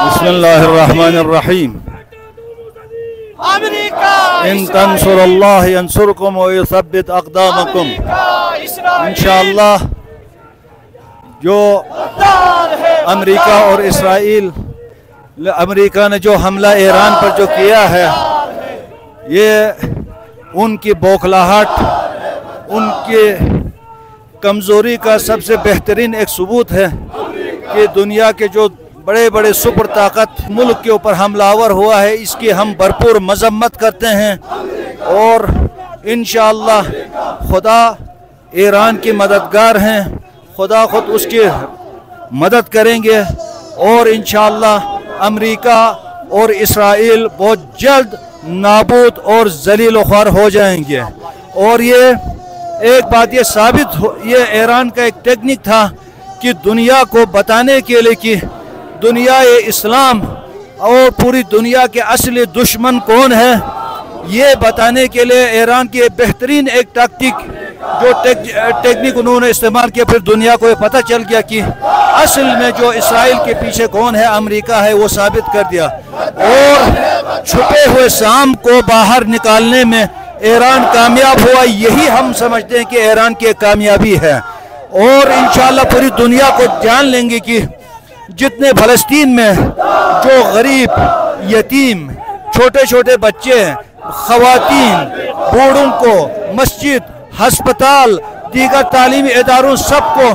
बिस्मिल्लाहिर्रहमानिर्रहीम। इन तंसुरुल्लाह यंसुरकुम व युसब्बित अक़दामकुम। इंशाअल्लाह जो अमेरिका और इसराइल, अमेरिका ने जो हमला ईरान पर जो किया है, ये उनकी बौखलाहट, उनकी कमज़ोरी का सबसे बेहतरीन एक सबूत है कि दुनिया के जो बड़े बड़े सुपर ताकत मुल्क के ऊपर हमलावर हुआ है, इसकी हम भरपूर मजम्मत करते हैं। और इंशाअल्लाह खुदा ईरान की मददगार हैं, खुदा खुद उसकी मदद करेंगे और इंशाअल्लाह अमेरिका और इसराइल बहुत जल्द नाबूद और जलील ख्वार हो जाएंगे। और ये एक बात ये साबित हो, ये ईरान का एक टेक्निक था कि दुनिया को बताने के लिए कि दुनिया इस्लाम और पूरी दुनिया के असली दुश्मन कौन है, ये बताने के लिए ईरान की बेहतरीन एक टेक्निक उन्होंने इस्तेमाल किया। फिर दुनिया को ये पता चल गया कि असल में जो इसराइल के पीछे कौन है, अमेरिका है, वो साबित कर दिया। और छुपे हुए शाम को बाहर निकालने में ईरान कामयाब हुआ। यही हम समझते हैं कि ईरान की कामयाबी है। और इंशाअल्लाह पूरी दुनिया को जान लेंगे कि जितने फ़लस्तीन में जो गरीब, यतीम, छोटे छोटे बच्चे, ख़वातीन, बूढ़ों को मस्जिद, हस्पताल, दीगर तालीमी इदारों सबको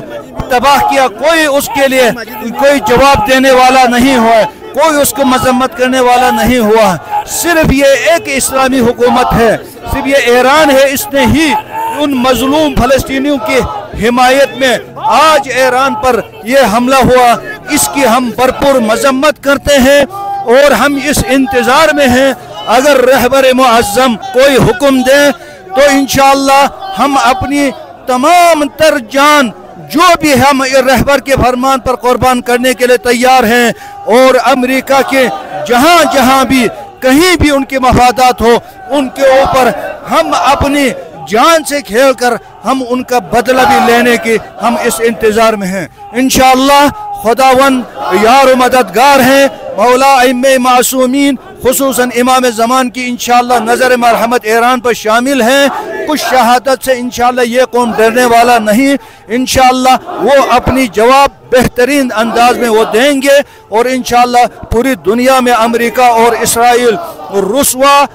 तबाह किया, कोई उसके लिए कोई जवाब देने वाला नहीं हुआ, कोई उसको मजम्मत करने वाला नहीं हुआ। सिर्फ ये एक इस्लामी हुकूमत है, सिर्फ ये ईरान है, इसने ही उन मजलूम फ़लस्तीनियों की हिमायत में आज ईरान पर यह हमला हुआ। इसकी हम भरपूर मजम्मत करते हैं और हम इस इंतज़ार में हैं, अगर रहबर मुअज़्ज़म कोई हुक्म दे तो इंशाअल्लाह हम अपनी तमाम तर जान जो भी हम रहबर के फरमान पर कुर्बान करने के लिए तैयार हैं। और अमेरिका के जहाँ जहाँ भी कहीं भी उनके मफादात हो, उनके ऊपर हम अपनी जान से खेलकर हम उनका बदला भी लेने की हम इस इंतज़ार में हैं। इंशाअल्लाह खुदावन यार मददगार हैं। मौला अइम्मे मासूमीन खुसूसन इमाम ज़मान की इंशाअल्लाह नज़र मरहमत ईरान पर शामिल हैं। कुछ शहादत से इंशाअल्लाह ये कौम डरने वाला नहीं। इंशाअल्लाह वो अपनी जवाब बेहतरीन अंदाज में वो देंगे और इंशाअल्लाह पूरी दुनिया में अमेरिका और इसराइल रुसवा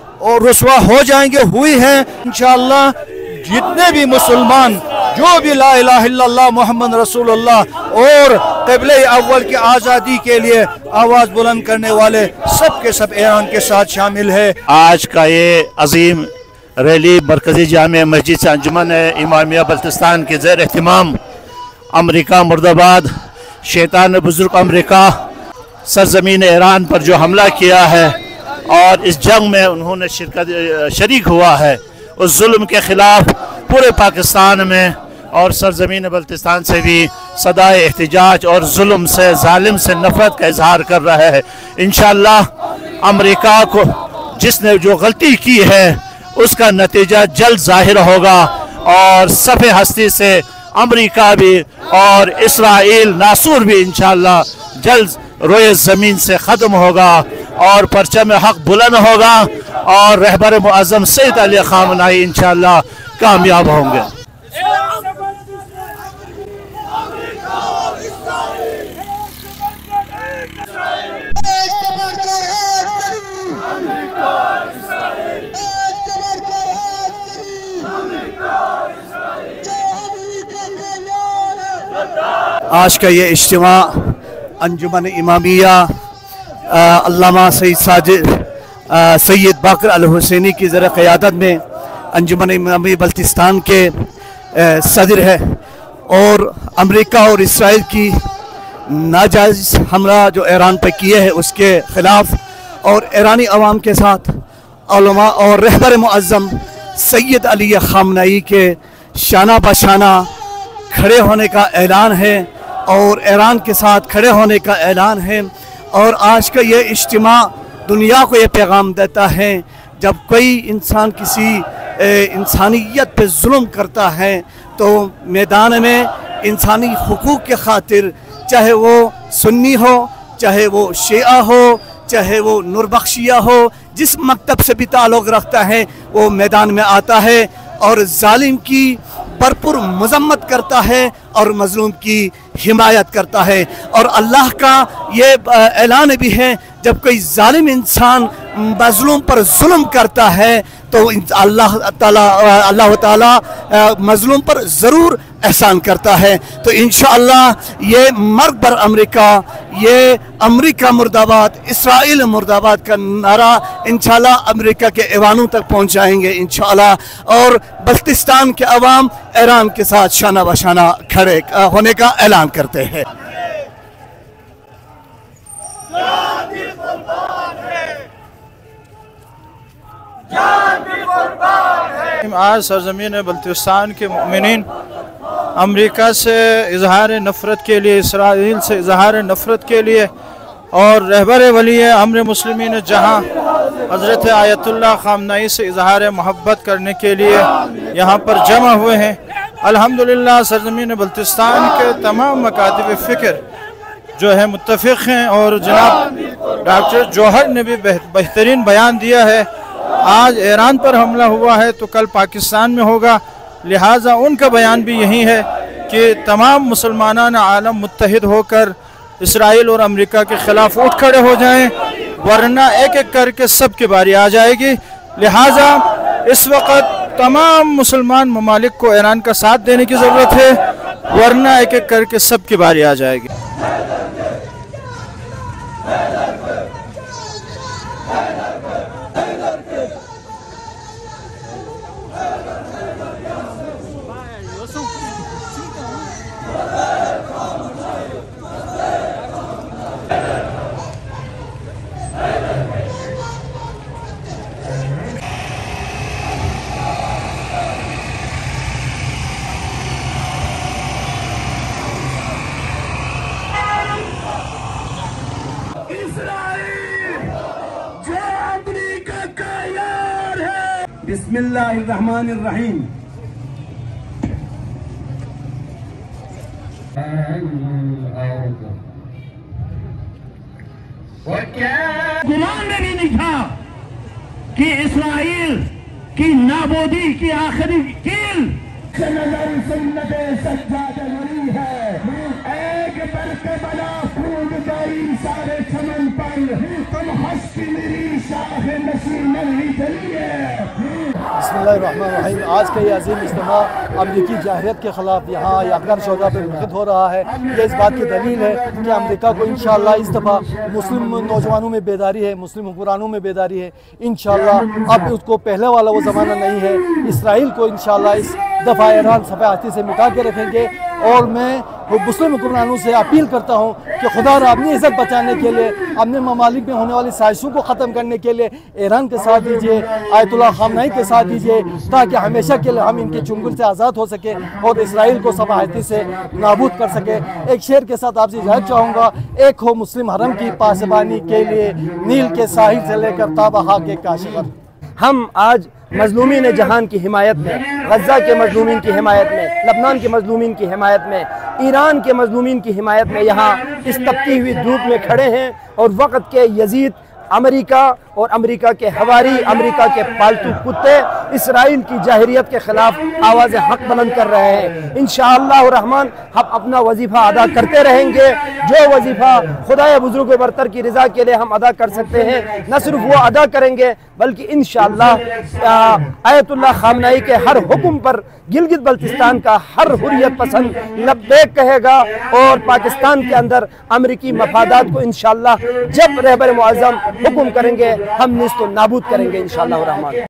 हो जाएंगे, हुई हैं। इंशाअल्लाह जितने भी मुसलमान जो भी ला इलाहा इल्लल्लाह मोहम्मद रसूलुल्लाह और क़िबले अव्वल की आज़ादी के लिए आवाज़ बुलंद करने वाले सब के सब ईरान के साथ शामिल है। आज का ये अजीम रैली मरकज़ी जामे मस्जिद से अंजुमन इमामिया बल्तिस्तान के ज़ेर एहतिमाम अमेरिका मुर्दाबाद, शैतान बुज़ुर्ग अमेरिका सरज़मीन ईरान पर जो हमला किया है और इस जंग में उन्होंने शरीक हुआ है, उस जुल्म के ख़िलाफ़ पूरे पाकिस्तान में और सरज़मीन बल्तिस्तान से भी सदाए एहतिजाज और जुल्म से, जालिम से नफ़रत का इजहार कर रहा है। इंशाअल्लाह अमेरिका को जिसने जो गलती की है उसका नतीजा जल्द ज़ाहिर होगा और सफ़े हस्ती से अमेरिका भी और इसराइल नासूर भी इंशाअल्लाह जल्द रोए ज़मीन से ख़त्म होगा और परचम हक़ बुलंद होगा और रहबर मुअज़्ज़म सैयद अली ख़ामनेई इंशाअल्लाह कामयाब होंगे। आज का ये इज्तिमा अंजुमन इमामिया अल्लामा सैयद बाकर अल हुसैनी की ज़रा क़यादत में अंजुमन इमामी बल्तिस्तान के सदर है और अमेरिका और इसराइल की नाजायज़ हमला जो ईरान पर किए हैं उसके ख़िलाफ़ और ईरानी अवाम के साथ उलमा और रहबर मुअज़्ज़म सैयद अली ख़ामनेई के शाना बशाना खड़े होने का ऐलान है और ईरान के साथ खड़े होने का ऐलान है। और आज का ये इज्तिमा दुनिया को ये पैगाम देता है, जब कोई इंसान किसी इंसानियत पे जुल्म करता है तो मैदान में इंसानी हुकूक के खातिर, चाहे वो सुन्नी हो, चाहे वो शिया हो, चाहे वो नूरबख्शिया हो, जिस मकतब से भी ताल्लुक़ रखता है वो मैदान में आता है और जालिम की भरपूर मजम्मत करता है और मजलूम की हिमायत करता है। और अल्लाह का ये ऐलान भी है, जब कोई जालिम इंसान मजलूम पर जुल्म करता है तो अल्लाह ताला मजलूम पर ज़रूर एहसान करता है। तो इंशाअल्लाह ये मर्ग बर अमेरिका, ये अमेरिका मुर्दाबाद, इसराइल मुर्दाबाद का नारा इंशाअल्लाह अमेरिका के ऐवानों तक पहुंचाएंगे इंशाअल्लाह। और बल्तिस्तान के अवाम ईरान के साथ शाना बशाना खड़े होने का ऐलान करते हैं। आज सरज़मीन बल्तिस्तान के मोमिनीन अमेरिका से इजहार नफ़रत के लिए, इसराइल से इजहार नफ़रत के लिए और रहबर वली अमर मुस्लिमीन जहाँ हज़रत आयतुल्लाह ख़ामनई से इजहार मोहब्बत करने के लिए यहाँ पर जमा हुए हैं। अल्हम्दुलिल्लाह सरज़मीन बल्तिस्तान के तमाम मकातिब फ़िक्र जो है मुत्तफ़िक़ हैं और जनाब डॉक्टर जौहर ने भी बेहतरीन बयान दिया है। आज ईरान पर हमला हुआ है तो कल पाकिस्तान में होगा, लिहाजा उनका बयान भी यही है कि तमाम मुसलमान आलम मुत्तहिद होकर इसराइल और अमेरिका के ख़िलाफ़ उठ खड़े हो जाएं, वरना एक एक करके सब की बारी आ जाएगी। लिहाजा इस वक्त तमाम मुसलमान ममालिक को ईरान का साथ देने की ज़रूरत है, वरना एक एक करके सब की बारी आ जाएगी। बिस्मिल्लाहिर्रहमानिर्रहीम। गुमान में भी नहीं था कि इसराइल की नाबूदी की आखिरी कील नजर सुन्नत सज्जाद वली है। एक बरके बना फूट गई सारे चमन पर, तुम हंसती मेरी शाह नसीर नहीं चली है। बिस्मिल्लाहिर्रहमानिर्रहीम। आज का ये अजीम इज्तिमा अमरीकी जाहिरियत के ख़िलाफ़ यहाँ यकदम शोधा पर मुनक़िद हो रहा है। ये इस बात की दलील है कि अमरीका को इंशाअल्लाह इस दफ़ा मुस्लिम नौजवानों में बेदारी है, मुस्लिम हुक्मरानों में बेदारी है। इंशाअल्लाह अब उसको पहले वाला वो ज़माना नहीं है। इसराइल को इंशाअल्लाह इस दफ़ा ईरान सफ़ाहती से मिटा के रखेंगे। और मैं मुस्लिम हुक्मरानों से अपील करता हूँ कि खुदा अपनी इज़्ज़त बचाने के लिए, अपने ममालिक में होने वाली साजिशों को ख़त्म करने के लिए ईरान के साथ दीजिए, आयतुल्लाह ख़ामनई के साथ दीजिए, ताकि हमेशा के लिए हम इनके चुंगल से आज़ाद हो सके और इसराइल को सफ़ाहती से नाबूद कर सके। एक शेर के साथ आपसे इजाज़त चाहूँगा। एक हो मुस्लिम हरम की पासबानी के लिए, नील के साहिल से लेकर ताबहा के काशिवर। हम आज मजलूमीन जहान की हिमायत में, गज़ा के मजलूमीन की हिमायत में, लबनान के मजलूमीन की हिमायत में, ईरान के मजलूमीन की हिमायत में यहाँ इस तपती हुई धूप में खड़े हैं। और वक़्त के यजीद अमेरिका और अमेरिका के हवारी, अमेरिका के पालतू कुत्ते इसराइल की जाहिरियत के ख़िलाफ़ आवाज़ हक़ बुलंद कर रहे हैं। इंशाअल्लाह रहमान हम अपना वजीफ़ा अदा करते रहेंगे। जो वजीफ़ा खुदाए बुज़ुर्ग बरतर की रज़ा के लिए हम अदा कर सकते हैं, न सिर्फ वो अदा करेंगे बल्कि इंशाअल्लाह आयतुल्लाह ख़ामनई के हर हुक्म पर गिलगित बल्तिस्तान का हर हुर्रियत पसंद लब्बैक कहेगा। और पाकिस्तान के अंदर अमरीकी मफादात को इंशाअल्लाह जब रहबर मुअज़्ज़म हुक्म करेंगे हम निस्त नाबूद करेंगे इंशाअल्लाह रहमान।